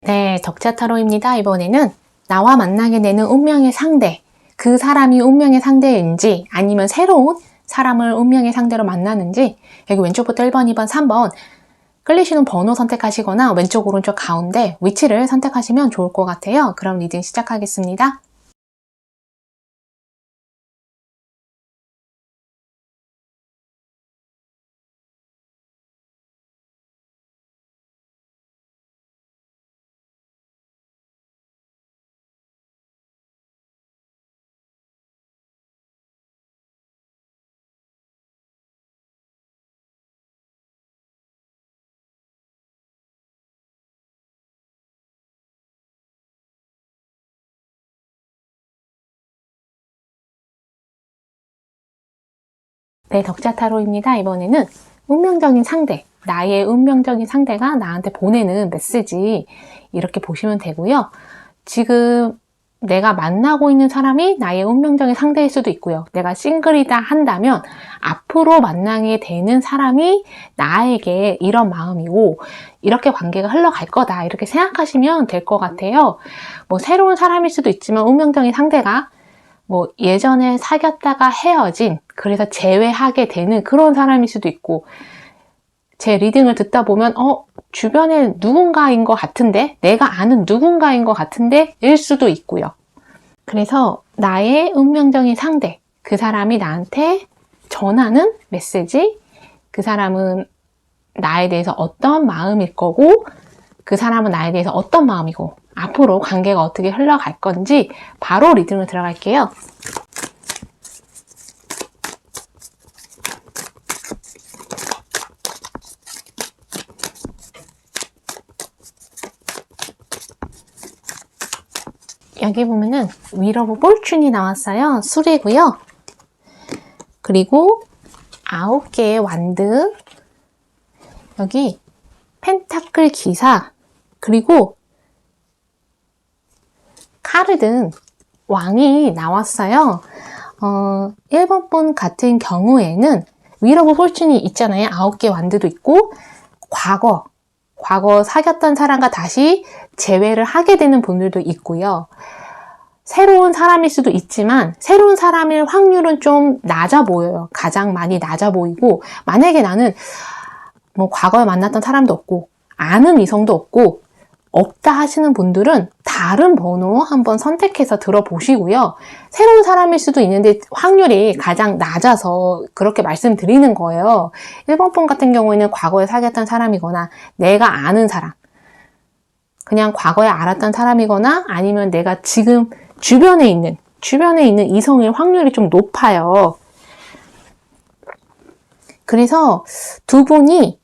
네, 덕차타로입니다. 이번에는 나와 만나게 되는 운명의 상대, 그 사람이 운명의 상대인지 아니면 새로운 사람을 운명의 상대로 만나는지, 여기 왼쪽부터 1번, 2번, 3번 끌리시는 번호 선택하시거나 왼쪽, 오른쪽, 가운데 위치를 선택하시면 좋을 것 같아요. 그럼 리딩 시작하겠습니다. 네, 덕차타로입니다. 이번에는 운명적인 상대, 나의 운명적인 상대가 나한테 보내는 메시지, 이렇게 보시면 되고요. 지금 내가 만나고 있는 사람이 나의 운명적인 상대일 수도 있고요. 내가 싱글이다 한다면 앞으로 만나게 되는 사람이 나에게 이런 마음이고 이렇게 관계가 흘러갈 거다, 이렇게 생각하시면 될 것 같아요. 뭐 새로운 사람일 수도 있지만 운명적인 상대가 뭐 예전에 사귀었다가 헤어진, 그래서 재회하게 되는 그런 사람일 수도 있고, 제 리딩을 듣다 보면 주변에 누군가인 것 같은데, 내가 아는 누군가인 것 같은데 일 수도 있고요. 그래서 나의 운명적인 상대, 그 사람이 나한테 전하는 메시지, 그 사람은 나에 대해서 어떤 마음일 거고, 그 사람은 나에 대해서 어떤 마음이고, 앞으로 관계가 어떻게 흘러갈 건지 바로 리딩을 들어갈게요. 여기 보면은 윌 오브 포춘이 나왔어요. 술이고요. 그리고 9개의 완드, 여기 펜타클 기사, 그리고 카르든 왕이 나왔어요. 1번 분 같은 경우에는 윌 오브 포춘이 있잖아요. 9개 완드도 있고, 과거 사귀었던 사람과 다시 재회를 하게 되는 분들도 있고요. 새로운 사람일 수도 있지만 새로운 사람일 확률은 좀 낮아 보여요. 가장 많이 낮아 보이고, 만약에 나는 뭐 과거에 만났던 사람도 없고 아는 이성도 없다 하시는 분들은 다른 번호 한번 선택해서 들어보시고요. 새로운 사람일 수도 있는데 확률이 가장 낮아서 그렇게 말씀드리는 거예요. 1번 분 같은 경우에는 과거에 사귀었던 사람이거나 내가 아는 사람, 그냥 과거에 알았던 사람이거나 아니면 내가 지금 주변에 있는 이성일 확률이 좀 높아요. 그래서 두 분이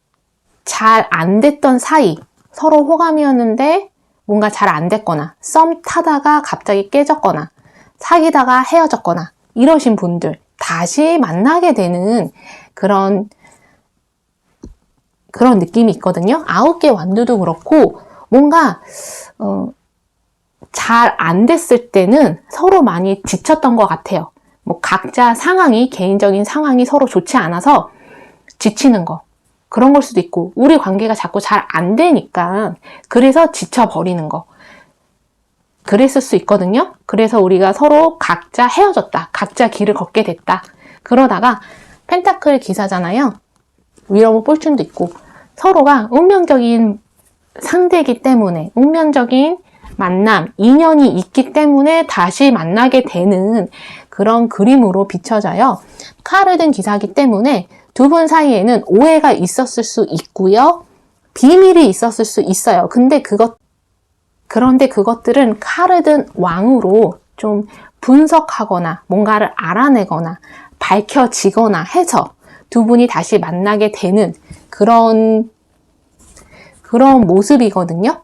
잘 안 됐던 사이, 서로 호감이었는데 뭔가 잘 안 됐거나, 썸 타다가 갑자기 깨졌거나, 사귀다가 헤어졌거나 이러신 분들, 다시 만나게 되는 그런 느낌이 있거든요. 9개 완두도 그렇고, 뭔가 잘 안 됐을 때는 서로 많이 지쳤던 것 같아요. 뭐 각자 개인적인 상황이 서로 좋지 않아서 지치는 거, 그런 걸 수도 있고, 우리 관계가 자꾸 잘 안 되니까 그래서 지쳐버리는 거, 그랬을 수 있거든요. 그래서 우리가 서로 각자 헤어졌다, 각자 길을 걷게 됐다. 그러다가 펜타클 기사잖아요. 윌 오브 포춘도 있고, 서로가 운명적인 상대이기 때문에, 운명적인 만남, 인연이 있기 때문에 다시 만나게 되는 그런 그림으로 비춰져요. 카르든 기사이기 때문에 두 분 사이에는 오해가 있었을 수 있고요. 비밀이 있었을 수 있어요. 그런데 그것들은 카르든 왕으로 좀 분석하거나 뭔가를 알아내거나 밝혀지거나 해서 두 분이 다시 만나게 되는 그런 모습이거든요.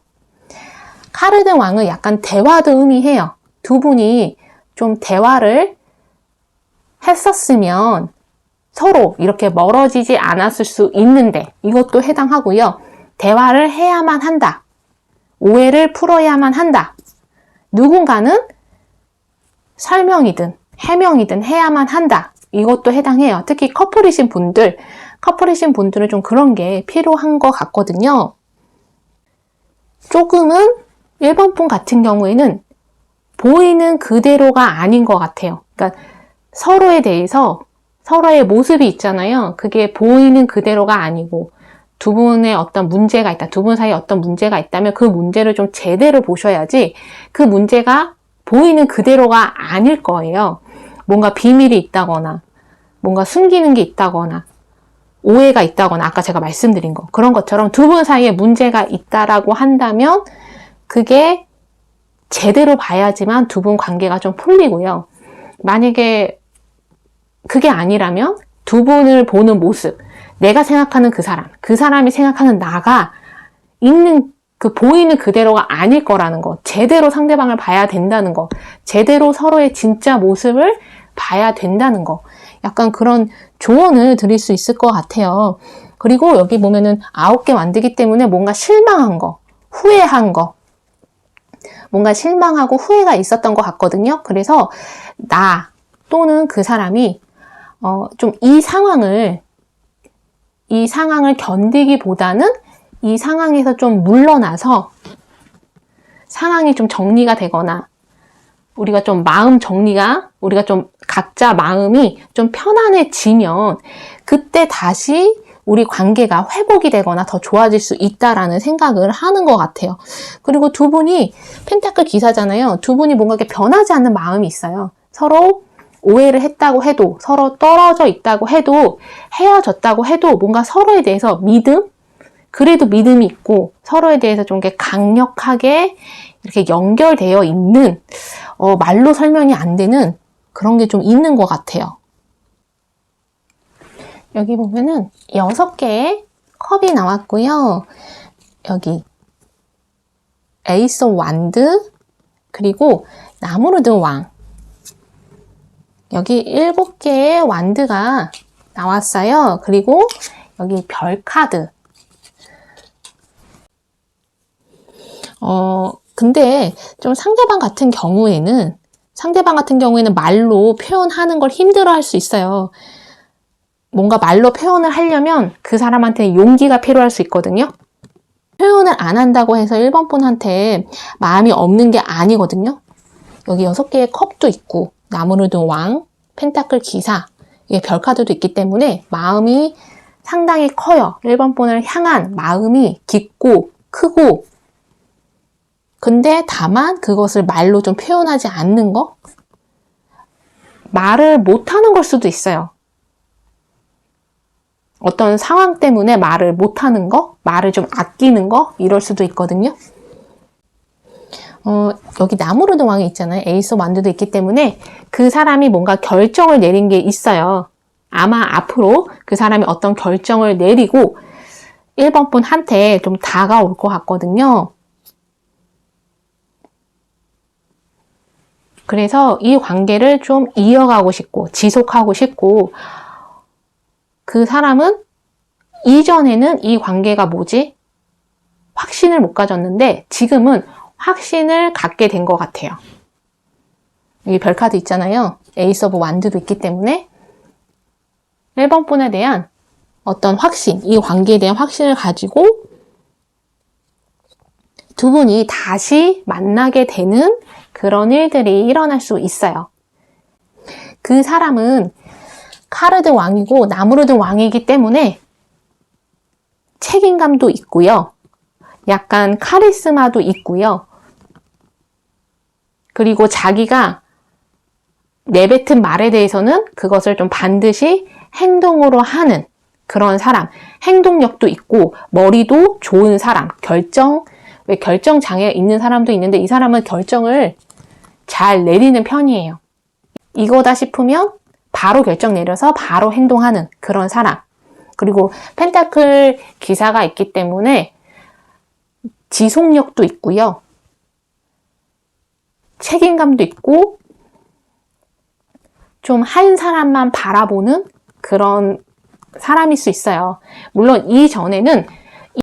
카르든 왕은 약간 대화도 의미해요. 두 분이 좀 대화를 했었으면 서로 이렇게 멀어지지 않았을 수 있는데, 이것도 해당하고요. 대화를 해야만 한다. 오해를 풀어야만 한다. 누군가는 설명이든 해명이든 해야만 한다. 이것도 해당해요. 특히 커플이신 분들은 좀 그런 게 필요한 것 같거든요. 조금은 1번 분 같은 경우에는 보이는 그대로가 아닌 것 같아요. 그러니까 서로에 대해서 서로의 모습이 있잖아요. 그게 보이는 그대로가 아니고 두 분의 어떤 문제가 있다. 두 분 사이에 어떤 문제가 있다면 그 문제를 좀 제대로 보셔야지 그 문제가 보이는 그대로가 아닐 거예요. 뭔가 비밀이 있다거나 뭔가 숨기는 게 있다거나 오해가 있다거나 아까 제가 말씀드린 거 그런 것처럼 두 분 사이에 문제가 있다라고 한다면 그게 제대로 봐야지만 두 분 관계가 좀 풀리고요. 만약에 그게 아니라면 두 분을 보는 모습, 내가 생각하는 그 사람이 생각하는 나가 있는 그 보이는 그대로가 아닐 거라는 거, 제대로 상대방을 봐야 된다는 거, 제대로 서로의 진짜 모습을 봐야 된다는 거, 약간 그런 조언을 드릴 수 있을 것 같아요. 그리고 여기 보면은 9개 만들기 때문에 뭔가 실망한 거, 후회한 거, 뭔가 실망하고 후회가 있었던 것 같거든요. 그래서 나 또는 그 사람이 좀 이 상황을 견디기보다는 이 상황에서 좀 물러나서 상황이 좀 정리가 되거나 우리가 좀 우리가 좀 각자 마음이 좀 편안해지면 그때 다시 우리 관계가 회복이 되거나 더 좋아질 수 있다라는 생각을 하는 것 같아요. 그리고 두 분이 펜타클 기사잖아요. 두 분이 뭔가 이렇게 변하지 않는 마음이 있어요. 서로 오해를 했다고 해도, 서로 떨어져 있다고 해도, 헤어졌다고 해도 뭔가 서로에 대해서 그래도 믿음이 있고 서로에 대해서 좀 이렇게 강력하게 이렇게 연결되어 있는 말로 설명이 안 되는 그런 게 좀 있는 것 같아요. 여기 보면은 6개의 컵이 나왔고요. 여기 에이스 오브 완드 그리고 나무를 든 왕 여기 7개의 완드가 나왔어요. 그리고 여기 별 카드 근데 좀 상대방 같은 경우에는 말로 표현하는 걸 힘들어 할 수 있어요. 뭔가 말로 표현을 하려면 그 사람한테 용기가 필요할 수 있거든요. 표현을 안 한다고 해서 1번 분한테 마음이 없는 게 아니거든요. 여기 6개의 컵도 있고 나무를 든 왕, 펜타클 기사, 별 카드도 있기 때문에 마음이 상당히 커요. 1번 분을 향한 마음이 깊고 크고 근데 다만 그것을 말로 좀 표현하지 않는 거? 말을 못하는 걸 수도 있어요. 어떤 상황 때문에 말을 못하는 거? 말을 좀 아끼는 거? 이럴 수도 있거든요. 여기 나무르드 왕이 있잖아요. 에이스 오브 완드도 있기 때문에 그 사람이 뭔가 결정을 내린 게 있어요. 아마 앞으로 그 사람이 어떤 결정을 내리고 1번 분한테 좀 다가올 것 같거든요. 그래서 이 관계를 좀 이어가고 싶고 지속하고 싶고 그 사람은 이전에는 이 관계가 확신을 못 가졌는데 지금은 확신을 갖게 된 것 같아요. 여기 별카드 있잖아요. 에이스 오브 완드도 있기 때문에 1번 분에 대한 어떤 확신, 이 관계에 대한 확신을 가지고 두 분이 다시 만나게 되는 그런 일들이 일어날 수 있어요. 그 사람은 카르드 왕이고 나무르드 왕이기 때문에 책임감도 있고요. 약간 카리스마도 있고요. 그리고 자기가 내뱉은 말에 대해서는 그것을 좀 반드시 행동으로 하는 그런 사람, 행동력도 있고 머리도 좋은 사람, 왜 결정 장애 있는 사람도 있는데 이 사람은 결정을 잘 내리는 편이에요. 이거다 싶으면 바로 결정 내려서 바로 행동하는 그런 사람. 그리고 펜타클 기사가 있기 때문에 지속력도 있고요. 책임감도 있고 좀 한 사람만 바라보는 그런 사람일 수 있어요. 물론 이전에는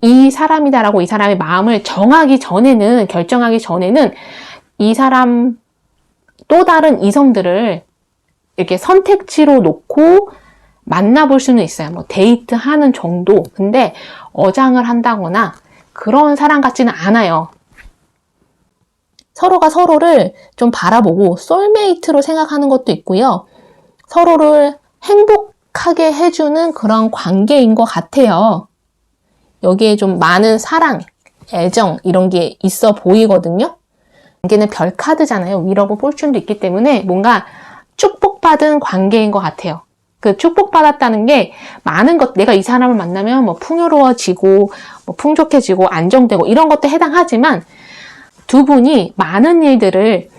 이 사람이다라고 이 사람의 마음을 결정하기 전에는 이 사람 또 다른 이성들을 이렇게 선택지로 놓고 만나볼 수는 있어요. 뭐 데이트하는 정도. 근데 어장을 한다거나 그런 사람 같지는 않아요. 서로가 서로를 좀 바라보고 소울메이트로 생각하는 것도 있고요. 서로를 행복하게 해주는 그런 관계인 것 같아요. 여기에 좀 많은 사랑, 애정 이런 게 있어 보이거든요. 관계는 별 카드잖아요. 위러브 포춘도 있기 때문에 뭔가 축복받은 관계인 것 같아요. 그 축복받았다는 게 많은 것, 내가 이 사람을 만나면 뭐 풍요로워지고 뭐 풍족해지고 안정되고 이런 것도 해당하지만 두 분이 많은 일들을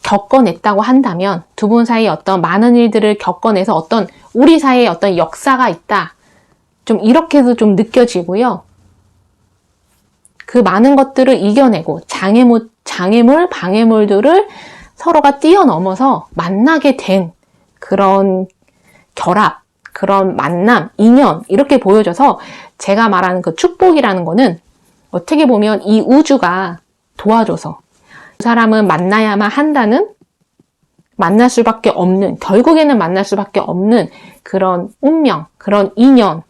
겪어냈다고 한다면 두 분 사이에 어떤 많은 일들을 겪어내서 어떤 우리 사이에 어떤 역사가 있다. 좀 이렇게도 좀 느껴지고요. 그 많은 것들을 이겨내고 장애물, 방해물들을 서로가 뛰어넘어서 만나게 된 그런 결합, 그런 만남, 인연 이렇게 보여져서 제가 말하는 그 축복이라는 거는 어떻게 보면 이 우주가 도와줘서 그 사람은 만나야만 한다는 만날 수밖에 없는 결국에는 만날 수밖에 없는 그런 운명, 그런 인연으로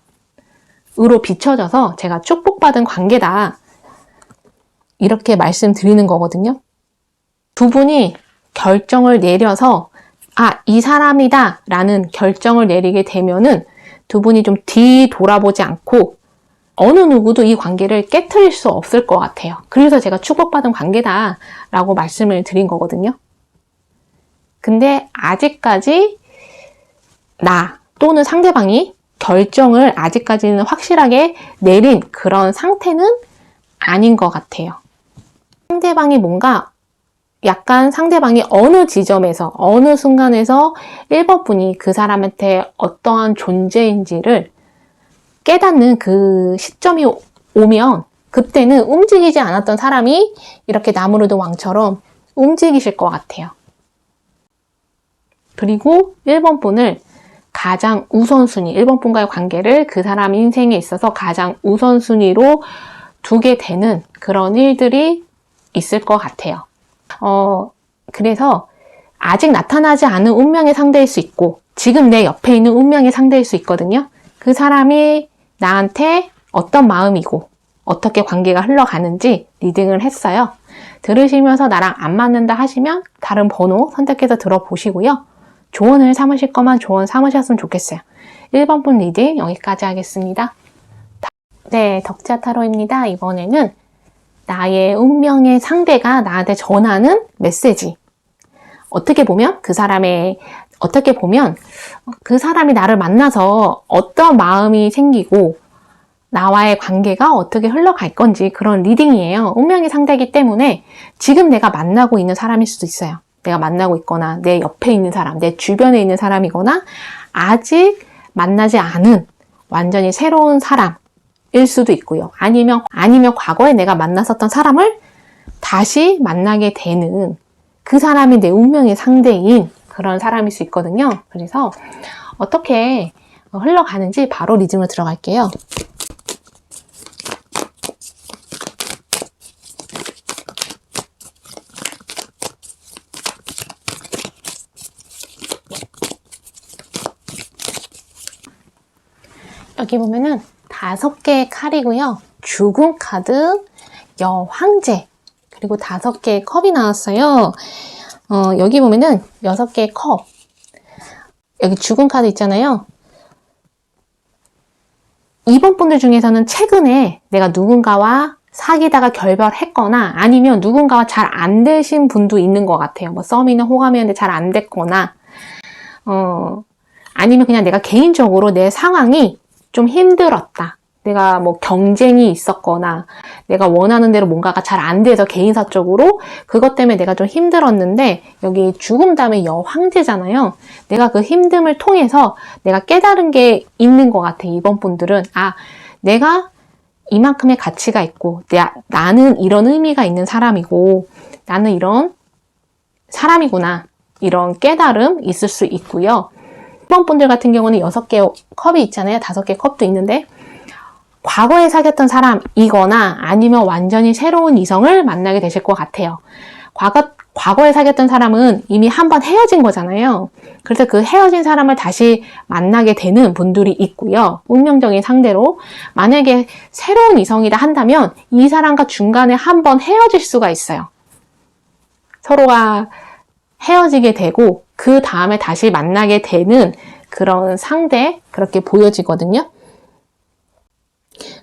비춰져서 제가 축복받은 관계다 이렇게 말씀드리는 거거든요. 두 분이 결정을 내려서 이 사람이다 라는 결정을 내리게 되면은 두 분이 좀 뒤돌아보지 않고 어느 누구도 이 관계를 깨트릴 수 없을 것 같아요. 그래서 제가 축복받은 관계다 라고 말씀을 드린 거거든요. 근데 아직까지 나 또는 상대방이 결정을 아직까지는 확실하게 내린 그런 상태는 아닌 것 같아요. 상대방이 뭔가 약간 상대방이 어느 지점에서 어느 순간에서 1번 분이 그 사람한테 어떠한 존재인지를 깨닫는 그 시점이 오면 그때는 움직이지 않았던 사람이 이렇게 나무르드 왕처럼 움직이실 것 같아요. 그리고 1번 분을 가장 우선순위, 1번 분과의 관계를 그 사람 인생에 있어서 가장 우선순위로 두게 되는 그런 일들이 있을 것 같아요. 그래서 아직 나타나지 않은 운명의 상대일 수 있고 지금 내 옆에 있는 운명의 상대일 수 있거든요. 그 사람이 나한테 어떤 마음이고 어떻게 관계가 흘러가는지 리딩을 했어요. 들으시면서 나랑 안 맞는다 하시면 다른 번호 선택해서 들어보시고요. 조언을 삼으실 거면 조언 삼으셨으면 좋겠어요. 1번 분 리딩 여기까지 하겠습니다. 네, 덕자 타로입니다. 이번에는 나의 운명의 상대가 나한테 전하는 메시지. 어떻게 보면 그 사람이 나를 만나서 어떤 마음이 생기고 나와의 관계가 어떻게 흘러갈 건지 그런 리딩이에요. 운명의 상대이기 때문에 지금 내가 만나고 있는 사람일 수도 있어요. 내가 만나고 있거나 내 옆에 있는 사람, 내 주변에 있는 사람이거나 아직 만나지 않은 완전히 새로운 사람일 수도 있고요. 아니면 과거에 내가 만났었던 사람을 다시 만나게 되는 그 사람이 내 운명의 상대인 그런 사람일 수 있거든요. 그래서 어떻게 흘러가는지 바로 리딩으로 들어갈게요. 여기 보면은 5개의 칼이고요. 죽음 카드, 여황제, 그리고 5개의 컵이 나왔어요. 여기 보면은 6개의 컵. 여기 죽음 카드 있잖아요. 이번 분들 중에서는 최근에 내가 누군가와 사귀다가 결별했거나 아니면 누군가와 잘 안 되신 분도 있는 것 같아요. 뭐 썸이나 호감이었는데 잘 안 됐거나 아니면 그냥 내가 개인적으로 내 상황이 좀 힘들었다. 내가 뭐 경쟁이 있었거나 내가 원하는 대로 뭔가가 잘 안 돼서 개인사적으로 그것 때문에 내가 좀 힘들었는데 여기 죽음 다음에 여황제잖아요. 내가 그 힘듦을 통해서 내가 깨달은 게 있는 것 같아. 이번 분들은 내가 이만큼의 가치가 있고 나는 이런 의미가 있는 사람이고 나는 이런 사람이구나. 이런 깨달음 있을 수 있고요. 이번 분들 같은 경우는 6개의 컵이 있잖아요. 5개의 컵도 있는데 과거에 사귀었던 사람이거나 아니면 완전히 새로운 이성을 만나게 되실 것 같아요. 과거에 사귀었던 사람은 이미 한번 헤어진 거잖아요. 그래서 그 헤어진 사람을 다시 만나게 되는 분들이 있고요. 운명적인 상대로 만약에 새로운 이성이다 한다면 이 사람과 중간에 한번 헤어질 수가 있어요. 서로가 헤어지게 되고 그 다음에 다시 만나게 되는 그런 상대, 그렇게 보여지거든요.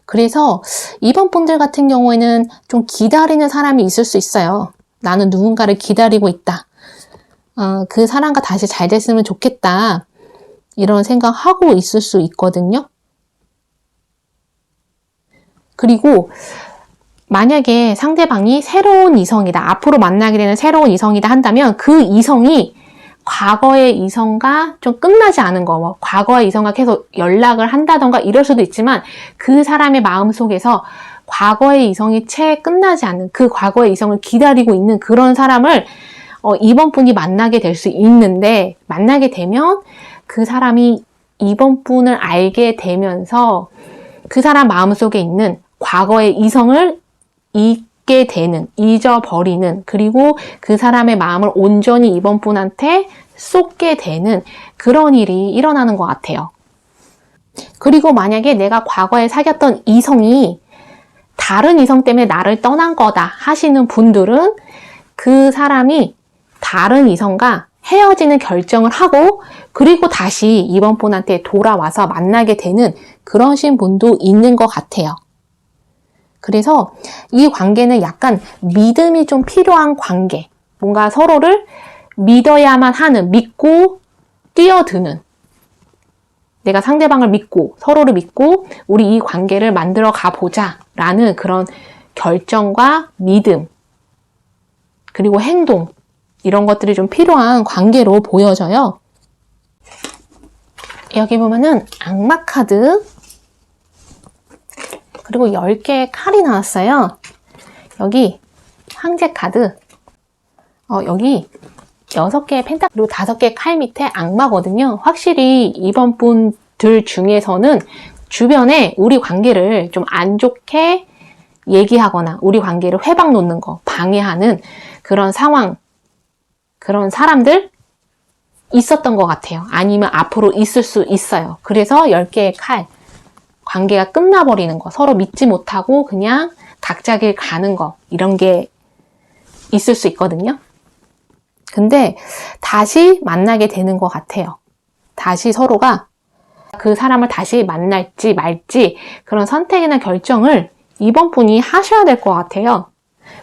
그래서 이번 분들 같은 경우에는 좀 기다리는 사람이 있을 수 있어요. 나는 누군가를 기다리고 있다. 그 사람과 다시 잘 됐으면 좋겠다. 이런 생각하고 있을 수 있거든요. 그리고 만약에 상대방이 새로운 이성이다. 앞으로 만나게 되는 새로운 이성이다 한다면 그 이성이 과거의 이성과 좀 끝나지 않은 거, 뭐 과거의 이성과 계속 연락을 한다던가 이럴 수도 있지만 그 사람의 마음속에서 과거의 이성이 채 끝나지 않는 그 과거의 이성을 기다리고 있는 그런 사람을 이번 분이 만나게 될 수 있는데, 만나게 되면 그 사람이 이번 분을 알게 되면서 그 사람 마음속에 있는 과거의 이성을 잊게 되는, 잊어버리는, 그리고 그 사람의 마음을 온전히 이번 분한테 쏟게 되는 그런 일이 일어나는 것 같아요. 그리고 만약에 내가 과거에 사귀었던 이성이 다른 이성 때문에 나를 떠난 거다 하시는 분들은 그 사람이 다른 이성과 헤어지는 결정을 하고 그리고 다시 이번 분한테 돌아와서 만나게 되는 그러신 분도 있는 것 같아요. 그래서 이 관계는 약간 믿음이 좀 필요한 관계, 뭔가 서로를 믿어야만 하는, 믿고 뛰어드는, 내가 상대방을 믿고 서로를 믿고 우리 이 관계를 만들어 가보자 라는 그런 결정과 믿음 그리고 행동, 이런 것들이 좀 필요한 관계로 보여져요. 여기 보면은 악마 카드, 그리고 10개의 칼이 나왔어요. 여기 황제 카드, 여기 6개의 펜타클, 그리고 5개의 칼 밑에 악마거든요. 확실히 이번 분들 중에서는 주변에 우리 관계를 좀 안 좋게 얘기하거나 우리 관계를 회방 놓는 거, 방해하는 그런 상황, 그런 사람들 있었던 것 같아요. 아니면 앞으로 있을 수 있어요. 그래서 10개의 칼, 관계가 끝나버리는 거, 서로 믿지 못하고 그냥 각자 길 가는 거, 이런 게 있을 수 있거든요. 근데 다시 만나게 되는 것 같아요. 다시 서로가 그 사람을 다시 만날지 말지 그런 선택이나 결정을 이번 분이 하셔야 될 것 같아요.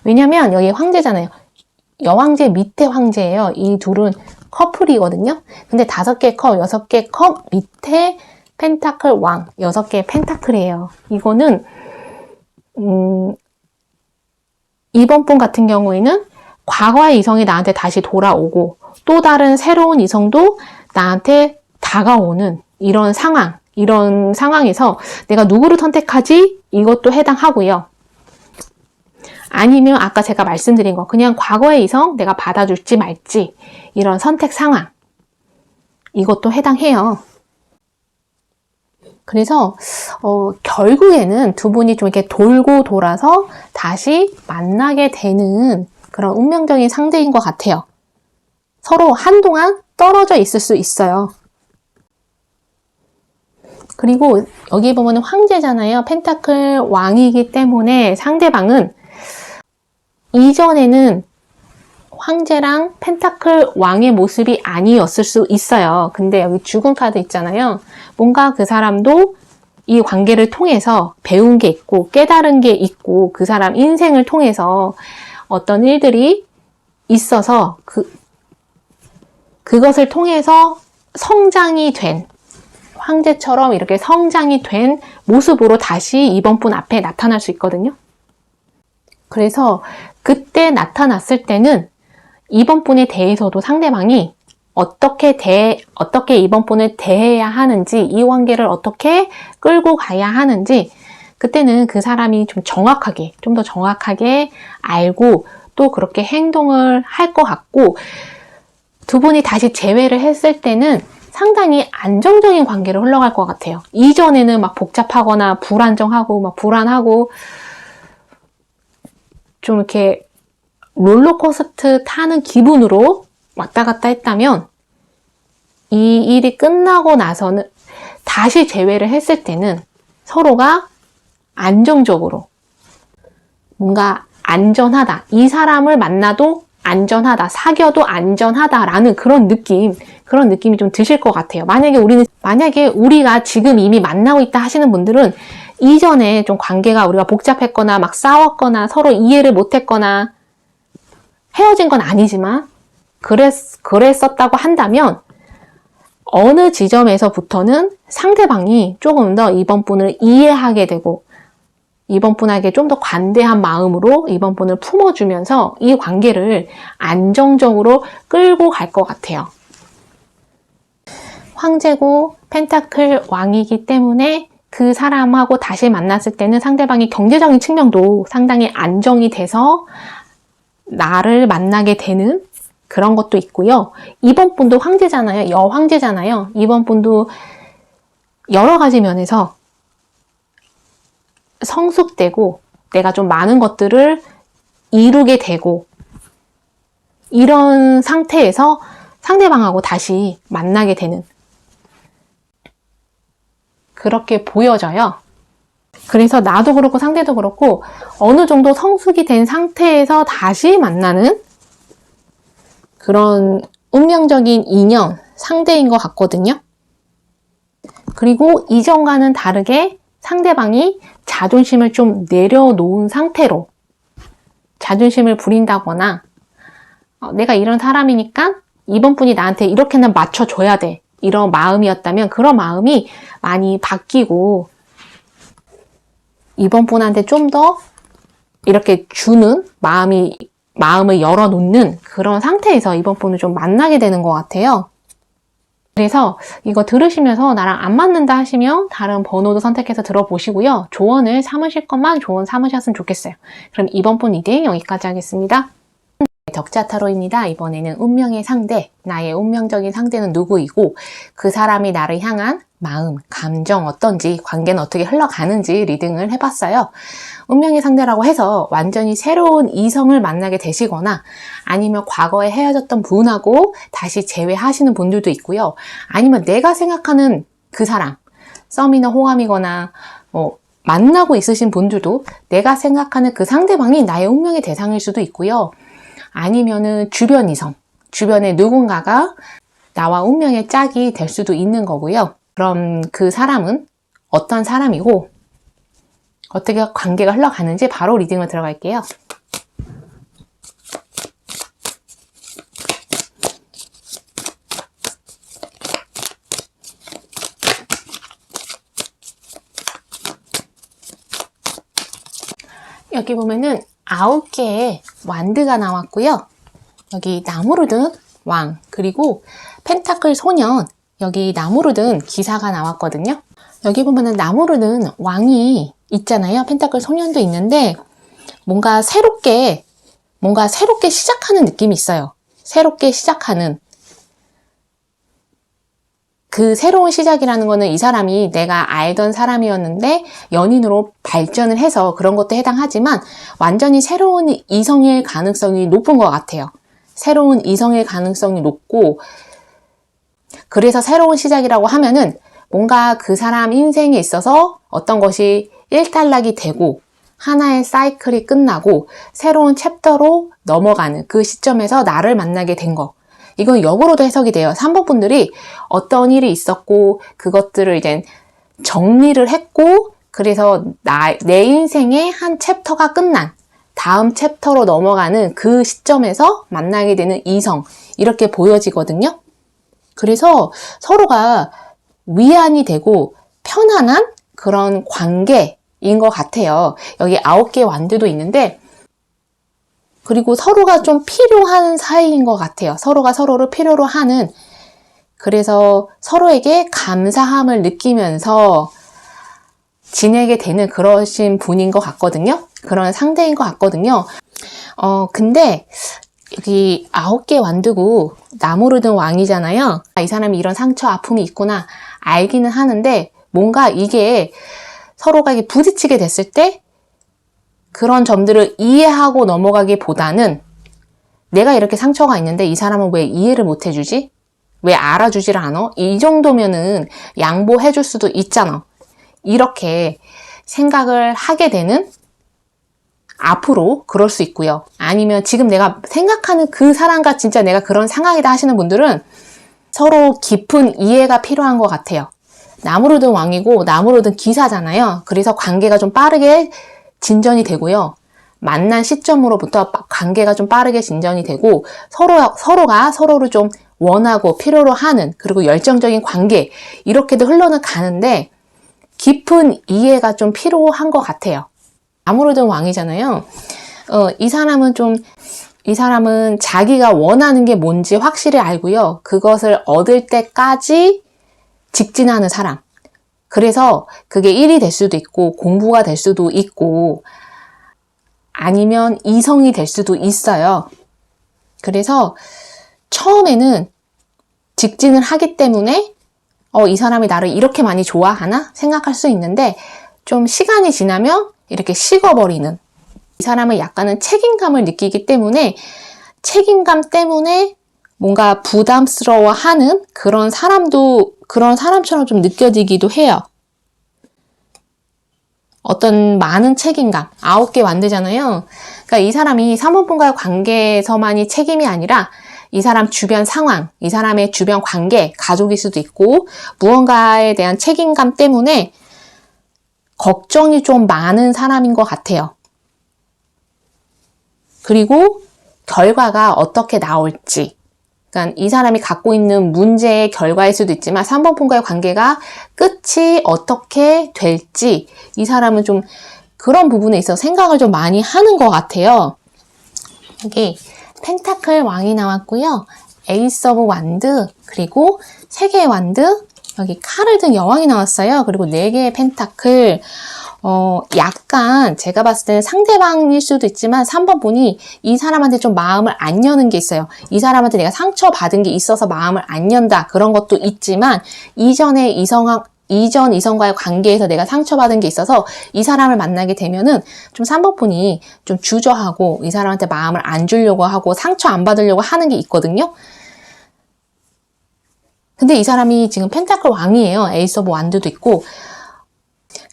왜냐면 여기 황제잖아요. 여왕제 밑에 황제예요. 이 둘은 커플이거든요. 근데 5개 컵, 6개 컵 밑에 펜타클 왕, 6개의 펜타클이에요. 이거는 이번 분 같은 경우에는 과거의 이성이 나한테 다시 돌아오고 또 다른 새로운 이성도 나한테 다가오는 이런 상황, 이런 상황에서 내가 누구를 선택하지? 이것도 해당하고요. 아니면 아까 제가 말씀드린 거, 그냥 과거의 이성 내가 받아줄지 말지, 이런 선택 상황, 이것도 해당해요. 그래서 결국에는 두 분이 좀 이렇게 돌고 돌아서 다시 만나게 되는 그런 운명적인 상대인 것 같아요. 서로 한동안 떨어져 있을 수 있어요. 그리고 여기 보면 황제잖아요. 펜타클 왕이기 때문에 상대방은 이전에는 황제랑 펜타클 왕의 모습이 아니었을 수 있어요. 근데 여기 죽은 카드 있잖아요. 뭔가 그 사람도 이 관계를 통해서 배운 게 있고 깨달은 게 있고 그 사람 인생을 통해서 어떤 일들이 있어서 그것을 통해서 성장이 된, 황제처럼 이렇게 성장이 된 모습으로 다시 이번 분 앞에 나타날 수 있거든요. 그래서 그때 나타났을 때는 이번 분에 대해서도 상대방이 어떻게 이번 분을 대해야 하는지, 이 관계를 어떻게 끌고 가야 하는지, 그때는 그 사람이 좀 더 정확하게 알고 또 그렇게 행동을 할 것 같고, 두 분이 다시 재회를 했을 때는 상당히 안정적인 관계로 흘러갈 것 같아요. 이전에는 막 복잡하거나 불안정하고 막 불안하고 좀 이렇게 롤러코스터 타는 기분으로 왔다 갔다 했다면 이 일이 끝나고 나서는 다시 재회를 했을 때는 서로가 안정적으로 뭔가 안전하다. 이 사람을 만나도 안전하다, 사귀어도 안전하다라는 그런 느낌이 좀 드실 것 같아요. 만약에 우리가 지금 이미 만나고 있다 하시는 분들은 이전에 좀 관계가 우리가 복잡했거나 막 싸웠거나 서로 이해를 못했거나 헤어진 건 아니지만 그랬었다고 한다면 어느 지점에서부터는 상대방이 조금 더 이번 분을 이해하게 되고 이번 분에게 좀 더 관대한 마음으로 이번 분을 품어주면서 이 관계를 안정적으로 끌고 갈 것 같아요. 황제고 펜타클 왕이기 때문에 그 사람하고 다시 만났을 때는 상대방이 경제적인 측면도 상당히 안정이 돼서 나를 만나게 되는 그런 것도 있고요. 이번 분도 황제잖아요. 여황제잖아요. 이번 분도 여러 가지 면에서 성숙되고 내가 좀 많은 것들을 이루게 되고 이런 상태에서 상대방하고 다시 만나게 되는 그렇게 보여져요. 그래서 나도 그렇고 상대도 그렇고 어느 정도 성숙이 된 상태에서 다시 만나는 그런 운명적인 인연, 상대인 것 같거든요. 그리고 이전과는 다르게 상대방이 자존심을 좀 내려놓은 상태로 자존심을 부린다거나 내가 이런 사람이니까 이번 분이 나한테 이렇게는 맞춰줘야 돼. 이런 마음이었다면 그런 마음이 많이 바뀌고 이번 분한테 좀 더 이렇게 주는 마음을 열어놓는 그런 상태에서 이번 분을 좀 만나게 되는 것 같아요. 그래서 이거 들으시면서 나랑 안 맞는다 하시면 다른 번호도 선택해서 들어보시고요. 조언을 삼으실 것만 조언 삼으셨으면 좋겠어요. 그럼 이번 분 리딩 여기까지 하겠습니다. 덕자타로입니다. 이번에는 운명의 상대, 나의 운명적인 상대는 누구이고 그 사람이 나를 향한 마음, 감정 어떤지, 관계는 어떻게 흘러가는지 리딩을 해봤어요. 운명의 상대라고 해서 완전히 새로운 이성을 만나게 되시거나 아니면 과거에 헤어졌던 분하고 다시 재회하시는 분들도 있고요. 아니면 내가 생각하는 그 사람, 썸이나 호감이거나 만나고 있으신 분들도 내가 생각하는 그 상대방이 나의 운명의 대상일 수도 있고요. 아니면은 주변 이성, 주변에 누군가가 나와 운명의 짝이 될 수도 있는 거고요. 그럼 그 사람은 어떤 사람이고 어떻게 관계가 흘러가는지 바로 리딩을 들어갈게요. 여기 보면은 9개의 완드가 나왔고요. 여기 나무를 든 왕, 그리고 펜타클 소년, 여기 나무를 든 기사가 나왔거든요. 여기 보면은 나무를 든 왕이 있잖아요. 펜타클 소년도 있는데 뭔가 새롭게 시작하는 느낌이 있어요. 새롭게 시작하는 그 새로운 시작이라는 거는 이 사람이 내가 알던 사람이었는데 연인으로 발전을 해서 그런 것도 해당하지만 완전히 새로운 이성일 가능성이 높은 것 같아요. 새로운 이성일 가능성이 높고 그래서 새로운 시작이라고 하면은 뭔가 그 사람 인생에 있어서 어떤 것이 일단락이 되고 하나의 사이클이 끝나고 새로운 챕터로 넘어가는 그 시점에서 나를 만나게 된 거. 이건 역으로도 해석이 돼요. 3번 분들이 어떤 일이 있었고 그것들을 이제 정리를 했고 그래서 내 인생의 한 챕터가 끝난 다음 챕터로 넘어가는 그 시점에서 만나게 되는 이성 이렇게 보여지거든요. 그래서 서로가 위안이 되고 편안한 그런 관계인 것 같아요. 여기 9개 완드도 있는데 그리고 서로가 좀 필요한 사이인 것 같아요. 서로가 서로를 필요로 하는 그래서 서로에게 감사함을 느끼면서 지내게 되는 그러신 분인 것 같거든요. 그런 상대인 것 같거든요. 근데 여기 9개 완두고 나무를 든 왕이잖아요. 이 사람이 이런 상처, 아픔이 있구나 알기는 하는데 뭔가 이게 서로가 부딪히게 됐을 때 그런 점들을 이해하고 넘어가기보다는 내가 이렇게 상처가 있는데 이 사람은 왜 이해를 못 해주지? 왜 알아주지를 않아? 이 정도면은 양보해줄 수도 있잖아. 이렇게 생각을 하게 되는 앞으로 그럴 수 있고요. 아니면 지금 내가 생각하는 그 사람과 진짜 내가 그런 상황이다 하시는 분들은 서로 깊은 이해가 필요한 것 같아요. 나무로든 왕이고 나무로든 기사잖아요. 그래서 관계가 좀 빠르게 진전이 되고요. 만난 시점으로부터 관계가 좀 빠르게 진전이 되고 서로가 서로를 좀 원하고 필요로 하는, 그리고 열정적인 관계, 이렇게도 흘러는 가는데 깊은 이해가 좀 필요한 것 같아요. 아무래도 왕이잖아요. 이 사람은 자기가 원하는 게 뭔지 확실히 알고요. 그것을 얻을 때까지 직진하는 사람. 그래서 그게 일이 될 수도 있고 공부가 될 수도 있고 아니면 이성이 될 수도 있어요. 그래서 처음에는 직진을 하기 때문에 이 사람이 나를 이렇게 많이 좋아하나 생각할 수 있는데, 좀 시간이 지나면 이렇게 식어버리는, 이 사람은 약간은 책임감을 느끼기 때문에 책임감 때문에 뭔가 부담스러워하는 그런 사람처럼 좀 느껴지기도 해요. 어떤 많은 책임감, 9개 완드잖아요. 그러니까 이 사람이 사모분과의 관계에서만이 책임이 아니라 이 사람 주변 상황, 이 사람의 주변 관계, 가족일 수도 있고 무언가에 대한 책임감 때문에 걱정이 좀 많은 사람인 것 같아요. 그리고 결과가 어떻게 나올지, 그러니까 이 사람이 갖고 있는 문제의 결과일 수도 있지만 3번 폰과의 관계가 끝이 어떻게 될지 이 사람은 좀 그런 부분에 있어서 생각을 좀 많이 하는 것 같아요. 여기 펜타클 왕이 나왔고요. 에이스 오브 완드, 그리고 3개의 완드, 여기 칼을 든 여왕이 나왔어요. 그리고 4개의 펜타클. 약간 제가 봤을 때는 상대방일 수도 있지만 3번 분이 이 사람한테 좀 마음을 안 여는 게 있어요. 이 사람한테 내가 상처받은 게 있어서 마음을 안 연다, 그런 것도 있지만 이전 이성과의 관계에서 내가 상처받은 게 있어서 이 사람을 만나게 되면은 좀 3번 분이 좀 주저하고 이 사람한테 마음을 안 주려고 하고 상처 안 받으려고 하는 게 있거든요. 근데 이 사람이 지금 펜타클 왕이에요. 에이스 오브 완드도 있고,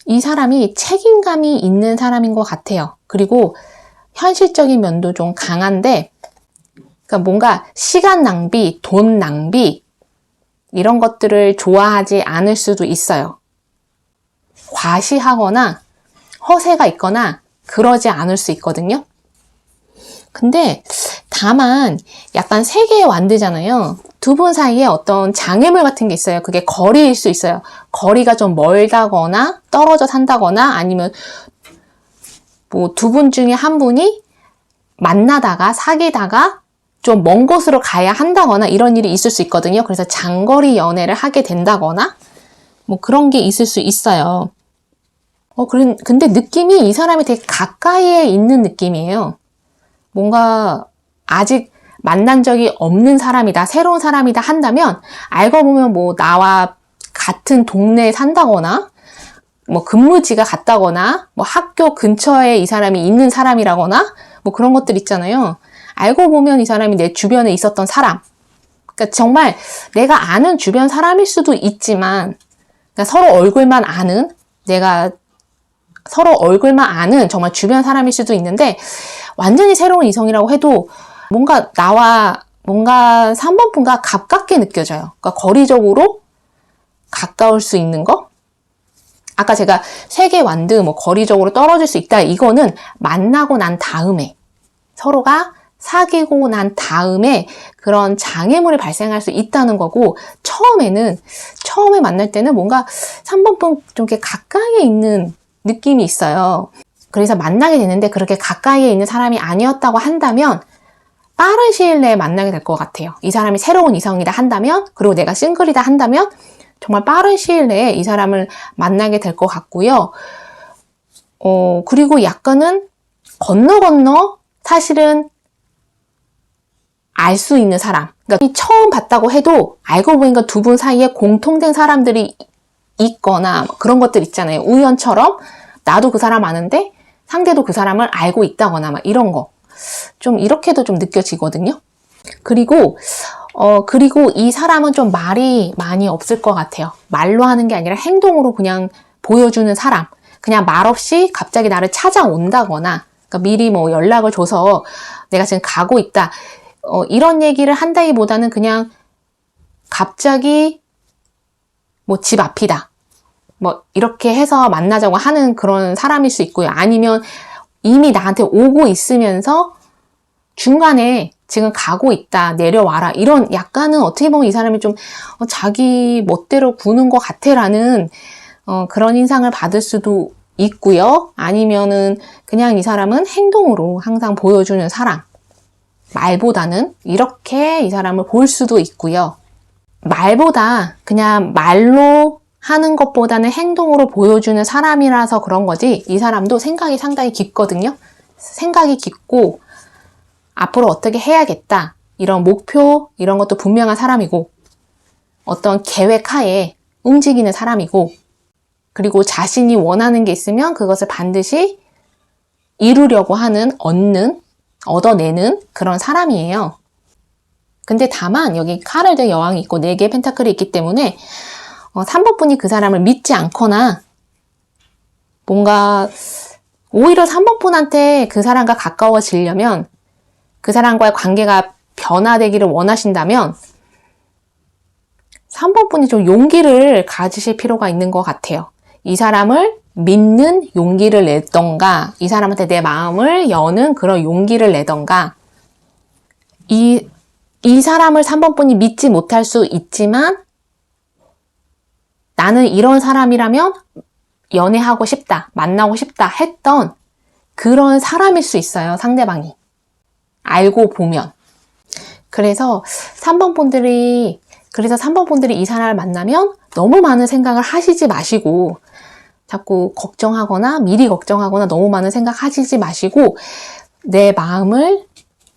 이 사람이 책임감이 있는 사람인 것 같아요. 그리고 현실적인 면도 좀 강한데, 그러니까 뭔가 시간 낭비, 돈 낭비, 이런 것들을 좋아하지 않을 수도 있어요. 과시하거나 허세가 있거나 그러지 않을 수 있거든요. 근데 다만 약간 3개의 완드잖아요. 두 분 사이에 어떤 장애물 같은 게 있어요. 그게 거리일 수 있어요. 거리가 좀 멀다거나 떨어져 산다거나 아니면 뭐 두 분 중에 한 분이 만나다가 사귀다가 좀 먼 곳으로 가야 한다거나 이런 일이 있을 수 있거든요. 그래서 장거리 연애를 하게 된다거나 뭐 그런 게 있을 수 있어요. 근데 느낌이 이 사람이 되게 가까이에 있는 느낌이에요. 뭔가 아직 만난 적이 없는 사람이다, 새로운 사람이다 한다면 알고 보면 뭐 나와 같은 동네에 산다거나 뭐 근무지가 같다거나 뭐 학교 근처에 이 사람이 있는 사람이라거나 뭐 그런 것들 있잖아요. 알고 보면 이 사람이 내 주변에 있었던 사람, 그러니까 정말 내가 아는 주변 사람일 수도 있지만, 그러니까 서로 얼굴만 아는 정말 주변 사람일 수도 있는데 완전히 새로운 이성이라고 해도 뭔가 3번 분과 가깝게 느껴져요. 그러니까 거리적으로 가까울 수 있는 거? 아까 제가 3개 완드, 뭐 거리적으로 떨어질 수 있다, 이거는 만나고 난 다음에, 서로가 사귀고 난 다음에 그런 장애물이 발생할 수 있다는 거고, 처음에 만날 때는 뭔가 3번 분 좀 이렇게 가까이에 있는 느낌이 있어요. 그래서 만나게 되는데 그렇게 가까이에 있는 사람이 아니었다고 한다면 빠른 시일 내에 만나게 될 것 같아요. 이 사람이 새로운 이성이다 한다면, 그리고 내가 싱글이다 한다면 정말 빠른 시일 내에 이 사람을 만나게 될 것 같고요. 그리고 약간은 건너 사실은 알 수 있는 사람, 그러니까 처음 봤다고 해도 알고 보니까 두 분 사이에 공통된 사람들이 있거나 그런 것들 있잖아요. 우연처럼 나도 그 사람 아는데 상대도 그 사람을 알고 있다거나 막 이런 거. 좀 이렇게도 좀 느껴지거든요. 그리고 이 사람은 좀 말이 많이 없을 것 같아요. 말로 하는 게 아니라 행동으로 그냥 보여주는 사람. 그냥 말 없이 갑자기 나를 찾아온다거나 그러니까 미리 뭐 연락을 줘서 내가 지금 가고 있다. 이런 얘기를 한다기보다는 그냥 갑자기 뭐 집 앞이다. 뭐 이렇게 해서 만나자고 하는 그런 사람일 수 있고요. 아니면 이미 나한테 오고 있으면서 중간에 지금 가고 있다, 내려와라. 이런 약간은 어떻게 보면 이 사람이 좀 자기 멋대로 구는 것 같아 라는 그런 인상을 받을 수도 있고요. 아니면은 그냥 이 사람은 행동으로 항상 보여주는 사람. 말보다는 이렇게 이 사람을 볼 수도 있고요. 말보다 그냥 말로 하는 것보다는 행동으로 보여주는 사람이라서 그런 거지, 이 사람도 생각이 상당히 깊거든요. 생각이 깊고 앞으로 어떻게 해야겠다 이런 목표 이런 것도 분명한 사람이고 어떤 계획 하에 움직이는 사람이고 그리고 자신이 원하는 게 있으면 그것을 반드시 이루려고 하는 얻어내는 그런 사람이에요. 근데 다만 여기 카를드 여왕이 있고 4개의 펜타클이 있기 때문에 3번 분이 그 사람을 믿지 않거나 뭔가 오히려 3번 분한테 그 사람과 가까워지려면 그 사람과의 관계가 변화되기를 원하신다면 3번 분이 좀 용기를 가지실 필요가 있는 것 같아요. 이 사람을 믿는 용기를 내던가 이 사람한테 내 마음을 여는 그런 용기를 내던가 이 사람을 3번 분이 믿지 못할 수 있지만 나는 이런 사람이라면 연애하고 싶다, 만나고 싶다 했던 그런 사람일 수 있어요, 상대방이. 알고 보면. 그래서 3번 분들이 이 사람을 만나면 너무 많은 생각을 하시지 마시고 자꾸 걱정하거나 미리 걱정하거나 너무 많은 생각 하시지 마시고 내 마음을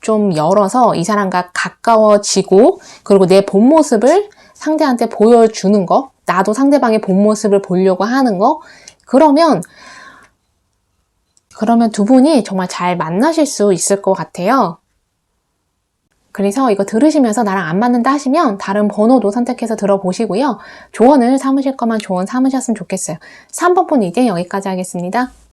좀 열어서 이 사람과 가까워지고 그리고 내 본 모습을 상대한테 보여주는 거, 나도 상대방의 본 모습을 보려고 하는 거, 그러면 두 분이 정말 잘 만나실 수 있을 것 같아요. 그래서 이거 들으시면서 나랑 안 맞는다 하시면 다른 번호도 선택해서 들어보시고요. 조언을 삼으실 거면 조언 삼으셨으면 좋겠어요. 3번 분 이제 여기까지 하겠습니다.